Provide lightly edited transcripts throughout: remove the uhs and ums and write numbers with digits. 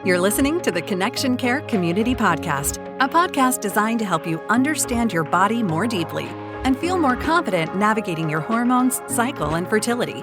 You're listening to the Connection Care Community Podcast, a podcast designed to help you understand your body more deeply and feel more confident navigating your hormones, cycle, and fertility.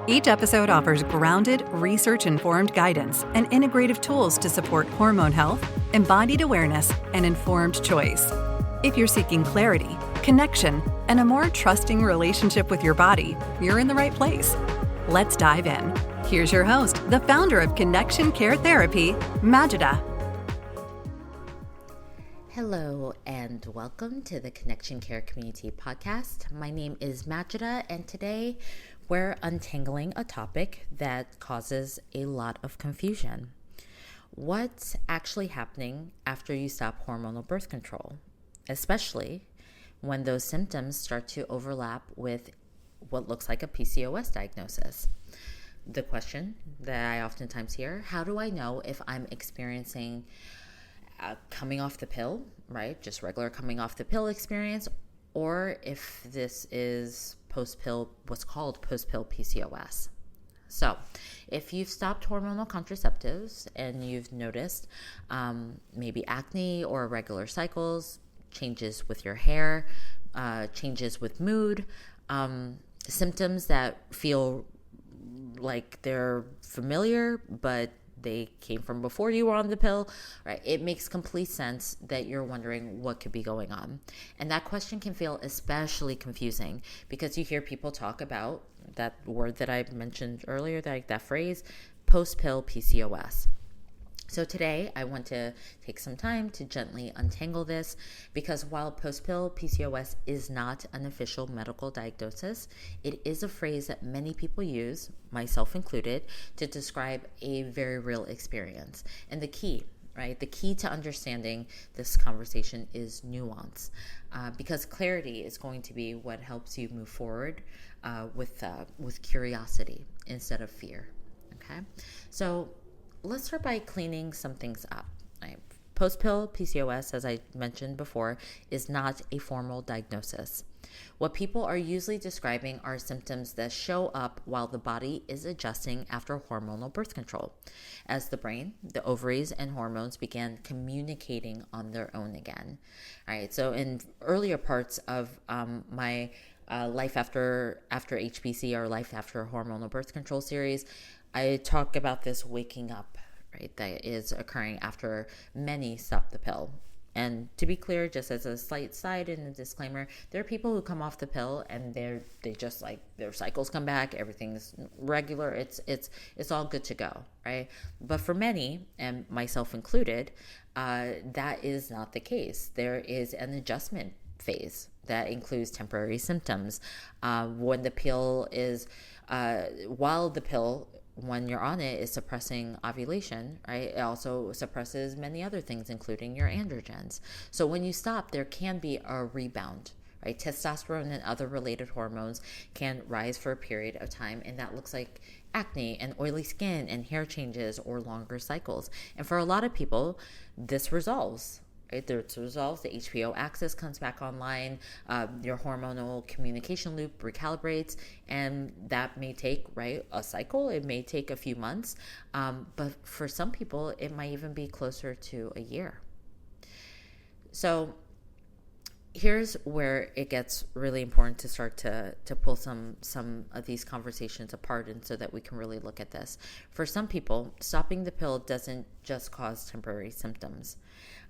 Each episode offers grounded, research-informed guidance and integrative tools to support hormone health, embodied awareness, and informed choice. If you're seeking clarity, connection, and a more trusting relationship with your body, you're in the right place. Let's dive in. Here's your host, the founder of Connection Care Therapy, Majida. Hello and welcome to the Connection Care Community Podcast. My name is Majida, and today we're untangling a topic that causes a lot of confusion. What's actually happening after you stop hormonal birth control, especially when those symptoms start to overlap with what looks like a PCOS diagnosis? The question that I oftentimes hear, how do I know if I'm experiencing coming off the pill, right? Just regular coming off the pill experience, or if this is post-pill, what's called post-pill PCOS. So if you've stopped hormonal contraceptives and you've noticed maybe acne or irregular cycles, changes with your hair, changes with mood, symptoms that feel like they're familiar, but they came from before you were on the pill, right? It makes complete sense that you're wondering what could be going on. And that question can feel especially confusing because you hear people talk about that word that I mentioned earlier, that phrase, post-pill PCOS. So today I want to take some time to gently untangle this because while post-pill PCOS is not an official medical diagnosis, it is a phrase that many people use, myself included, to describe a very real experience. And the key to understanding this conversation is nuance, because clarity is going to be what helps you move forward with curiosity instead of fear. Okay, so let's start by cleaning some things up. Right? Post-pill PCOS, as I mentioned before, is not a formal diagnosis. What people are usually describing are symptoms that show up while the body is adjusting after hormonal birth control, as the brain, the ovaries, and hormones began communicating on their own again. All right, so in earlier parts of my life after HPC or life after hormonal birth control series, I talk about this waking up, right, that is occurring after many stop the pill. And to be clear, just as a slight side and a disclaimer, there are people who come off the pill and they just like their cycles come back, everything's regular, it's all good to go, right? But for many, and myself included, that is not the case. There is an adjustment phase that includes temporary symptoms. When the pill is, while the pill, when you're on it, is suppressing ovulation, right? It also suppresses many other things, including your androgens. So when you stop, there can be a rebound, right? Testosterone and other related hormones can rise for a period of time, and that looks like acne and oily skin and hair changes or longer cycles. And for a lot of people, this resolves. Right? It resolves, the HPO axis comes back online, your hormonal communication loop recalibrates, and that may take, right, a cycle. It may take a few months, but for some people, it might even be closer to a year. So here's where it gets really important to start to pull some of these conversations apart, and so that we can really look at this. For some people, stopping the pill doesn't just cause temporary symptoms.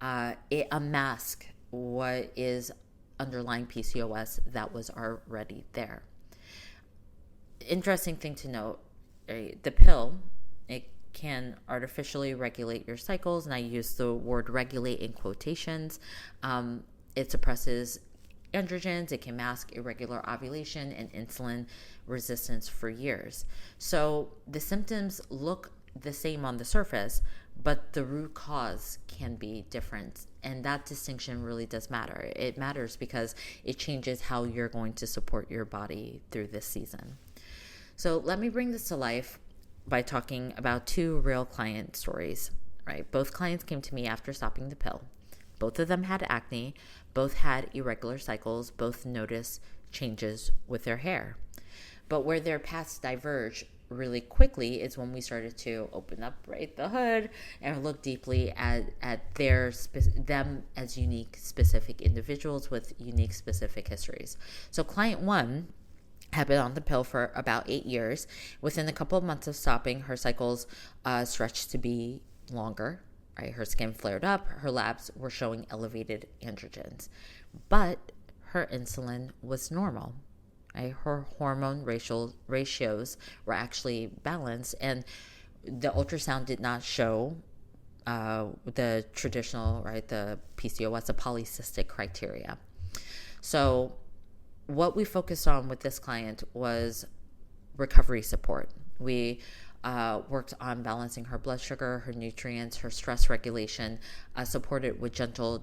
It unmasks what is underlying PCOS that was already there. Interesting thing to note, the pill, it can artificially regulate your cycles, and I use the word regulate in quotations. It suppresses androgens, it can mask irregular ovulation and insulin resistance for years. So the symptoms look the same on the surface, but the root cause can be different. And that distinction really does matter. It matters because it changes how you're going to support your body through this season. So let me bring this to life by talking about two real client stories, right? Both clients came to me after stopping the pill. Both of them had acne, both had irregular cycles, both noticed changes with their hair. But where their paths diverged really quickly is when we started to open up, right, the hood and look deeply at them as unique, specific individuals with unique, specific histories. So client 1 had been on the pill for about 8 years. Within a couple of months of stopping, her cycles stretched to be longer. Right, her skin flared up. Her labs were showing elevated androgens, but her insulin was normal. Right? Her hormone ratios were actually balanced, and the ultrasound did not show the traditional, right, the PCOS, the polycystic criteria. So what we focused on with this client was recovery support. We worked on balancing her blood sugar, her nutrients, her stress regulation, supported with gentle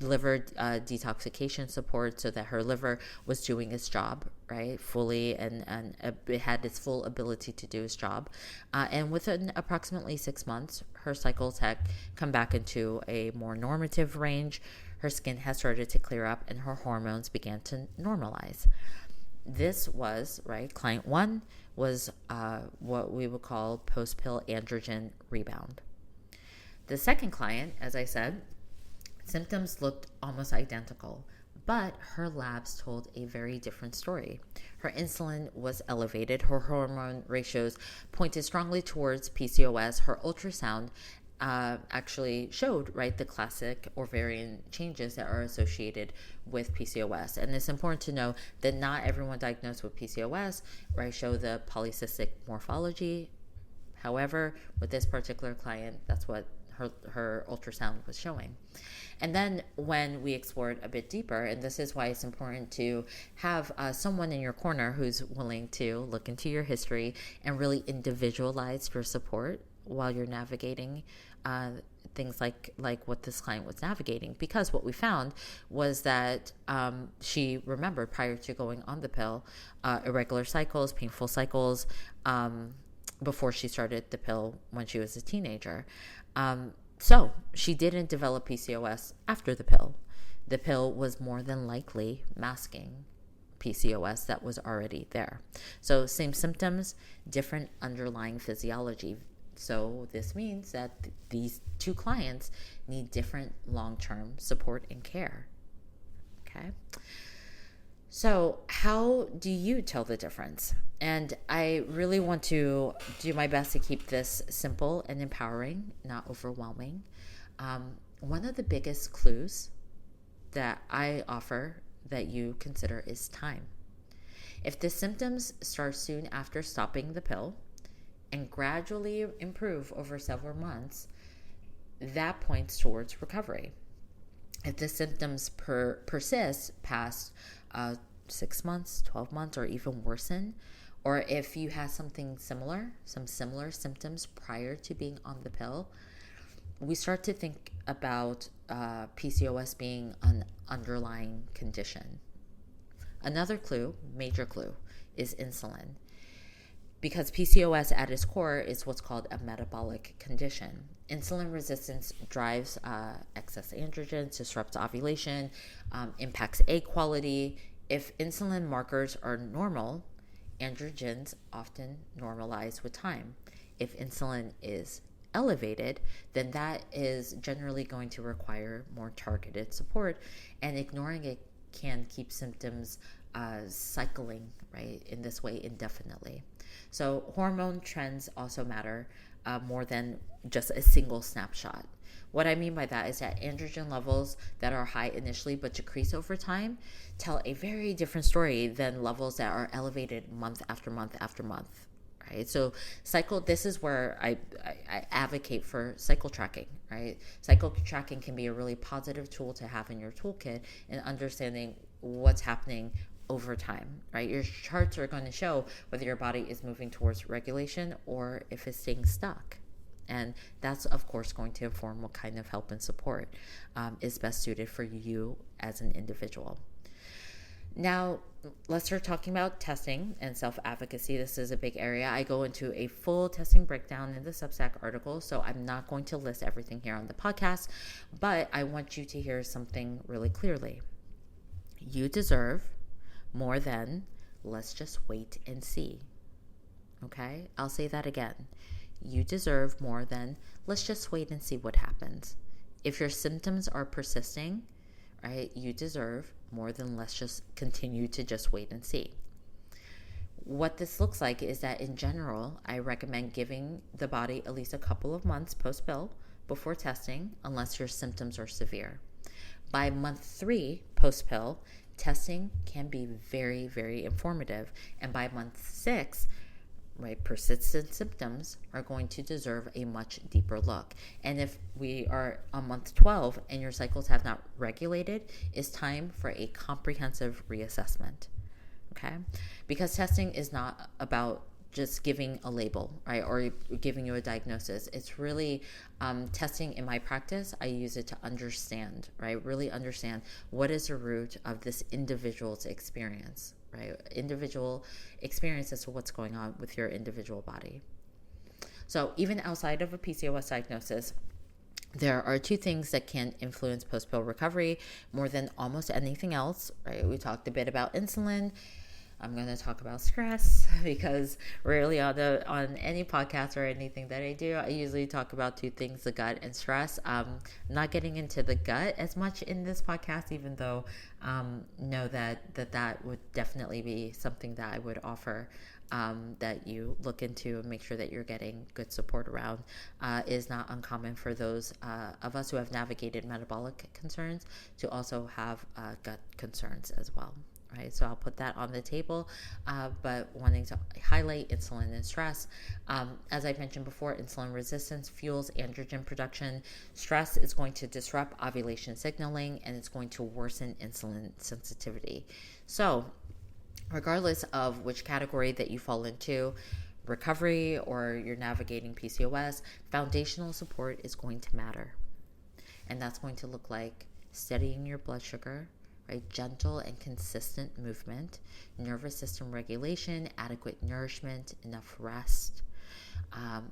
liver detoxification support so that her liver was doing its job, right, fully, and it had its full ability to do its job. And within approximately 6 months, her cycles had come back into a more normative range. Her skin had started to clear up, and her hormones began to normalize. This was, right, client 1 was what we would call post-pill androgen rebound. The second client, as I said, symptoms looked almost identical, but her labs told a very different story. Her insulin was elevated. Her hormone ratios pointed strongly towards PCOS. Her ultrasound actually showed, right, the classic ovarian changes that are associated with PCOS. And it's important to know that not everyone diagnosed with PCOS, right, show the polycystic morphology. However, with this particular client, that's what her ultrasound was showing. And then when we explored a bit deeper, and this is why it's important to have someone in your corner who's willing to look into your history and really individualize your support while you're navigating things like what this client was navigating. Because what we found was that she remembered, prior to going on the pill, irregular cycles, painful cycles, before she started the pill when she was a teenager. So she didn't develop PCOS after the pill. The pill was more than likely masking PCOS that was already there. So same symptoms, different underlying physiology. So this means that these two clients need different long-term support and care. Okay. So how do you tell the difference? And I really want to do my best to keep this simple and empowering, not overwhelming. One of the biggest clues that I offer that you consider is time. If the symptoms start soon after stopping the pill and gradually improve over several months, that points towards recovery. If the symptoms persist past 6 months, 12 months, or even worsen, or if you had some similar symptoms prior to being on the pill, we start to think about PCOS being an underlying condition. Another clue, major clue, is insulin. Because PCOS at its core is what's called a metabolic condition. Insulin resistance drives excess androgens, disrupts ovulation, impacts egg quality. If insulin markers are normal, androgens often normalize with time. If insulin is elevated, then that is generally going to require more targeted support, and ignoring it can keep symptoms cycling, right, in this way indefinitely. So hormone trends also matter more than just a single snapshot. What I mean by that is that androgen levels that are high initially but decrease over time tell a very different story than levels that are elevated month after month after month, right? So this is where I advocate for cycle tracking, right? Cycle tracking can be a really positive tool to have in your toolkit in understanding what's happening over time, right? Your charts are going to show whether your body is moving towards regulation or if it's staying stuck. And that's, of course, going to inform what kind of help and support is best suited for you as an individual. Now, let's start talking about testing and self-advocacy. This is a big area. I go into a full testing breakdown in the Substack article, so I'm not going to list everything here on the podcast, but I want you to hear something really clearly. You deserve more than let's just wait and see. Okay, I'll say that again. You deserve more than, let's just wait and see what happens. If your symptoms are persisting, right, you deserve more than, let's just continue to just wait and see. What this looks like is that in general, I recommend giving the body at least a couple of months post-pill before testing, unless your symptoms are severe. By month 3 post-pill, testing can be very, very informative. And by month 6, right, persistent symptoms are going to deserve a much deeper look. And if we are on month 12 and your cycles have not regulated, it's time for a comprehensive reassessment. Okay? Because testing is not about just giving a label, right, or giving you a diagnosis. It's really testing in my practice. I use it to understand, right, really understand what is the root of this individual's experience, right, individual experience as to what's going on with your individual body. So even outside of a PCOS diagnosis, there are 2 things that can influence post-pill recovery more than almost anything else, right? We talked a bit about insulin. I'm going to talk about stress because rarely on any podcast or anything that I do, I usually talk about 2 things, the gut and stress. Not getting into the gut as much in this podcast, even though know that would definitely be something that I would offer that you look into and make sure that you're getting good support around. Is not uncommon for those of us who have navigated metabolic concerns to also have gut concerns as well. Right, so I'll put that on the table, but wanting to highlight insulin and stress. As I mentioned before, insulin resistance fuels androgen production. Stress is going to disrupt ovulation signaling, and it's going to worsen insulin sensitivity. So regardless of which category that you fall into, recovery or you're navigating PCOS, foundational support is going to matter. And that's going to look like steadying your blood sugar, right? Gentle and consistent movement, nervous system regulation, adequate nourishment, enough rest.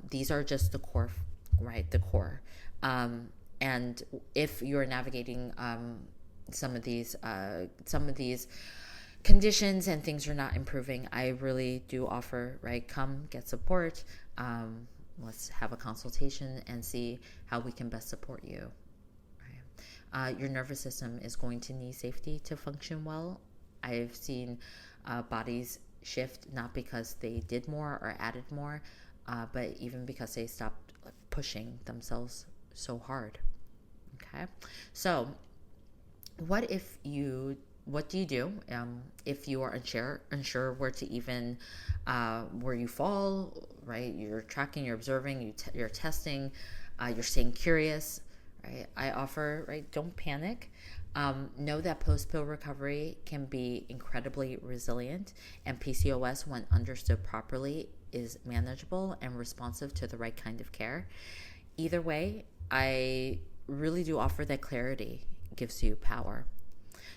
These are just the core, right? The core. And if you're navigating some of these conditions and things are not improving, I really do offer, right? Come get support. Let's have a consultation and see how we can best support you. Your nervous system is going to need safety to function well. I've seen bodies shift not because they did more or added more, but even because they stopped pushing themselves so hard. Okay, so what do you do if you are unsure where to even where you fall? Right, you're tracking, you're observing, you're testing, you're staying curious. Right, I offer, right, don't panic. Know that post-pill recovery can be incredibly resilient, and PCOS, when understood properly, is manageable and responsive to the right kind of care. Either way, I really do offer that clarity gives you power.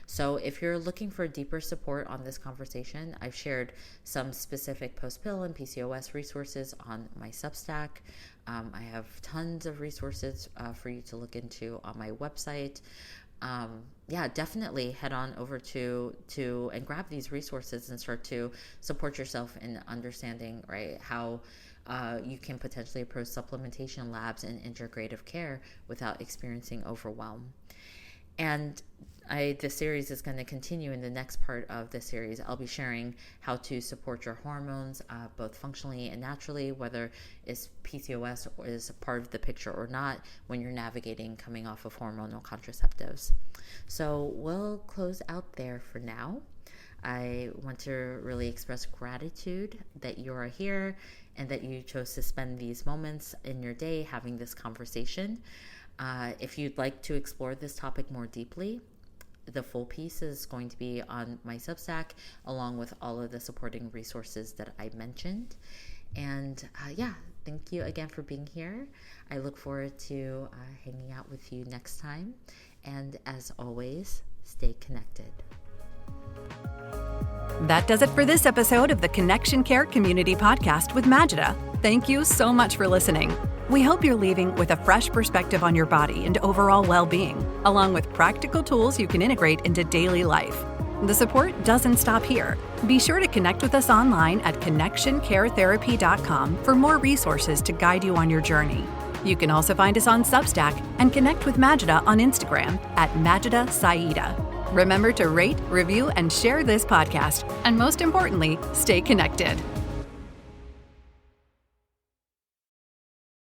So if you're looking for deeper support on this conversation, I've shared some specific post-pill and PCOS resources on my Substack. I have tons of resources for you to look into on my website. Definitely head on over to and grab these resources and start to support yourself in understanding, right, how you can potentially approach supplementation labs and integrative care without experiencing overwhelm. And this series is going to continue in the next part of the series. I'll be sharing how to support your hormones, both functionally and naturally, whether it's PCOS or is part of the picture or not, when you're navigating coming off of hormonal contraceptives. So we'll close out there for now. I want to really express gratitude that you are here and that you chose to spend these moments in your day having this conversation. If you'd like to explore this topic more deeply, the full piece is going to be on my Substack, along with all of the supporting resources that I mentioned. And thank you again for being here. I look forward to hanging out with you next time. And as always, stay connected. That does it for this episode of the Connection Care Community Podcast with Majida. Thank you so much for listening. We hope you're leaving with a fresh perspective on your body and overall well-being, along with practical tools you can integrate into daily life. The support doesn't stop here. Be sure to connect with us online at connectioncaretherapy.com for more resources to guide you on your journey. You can also find us on Substack and connect with Majida on Instagram at Majida Sai'da. Remember to rate, review, and share this podcast. And most importantly, stay connected.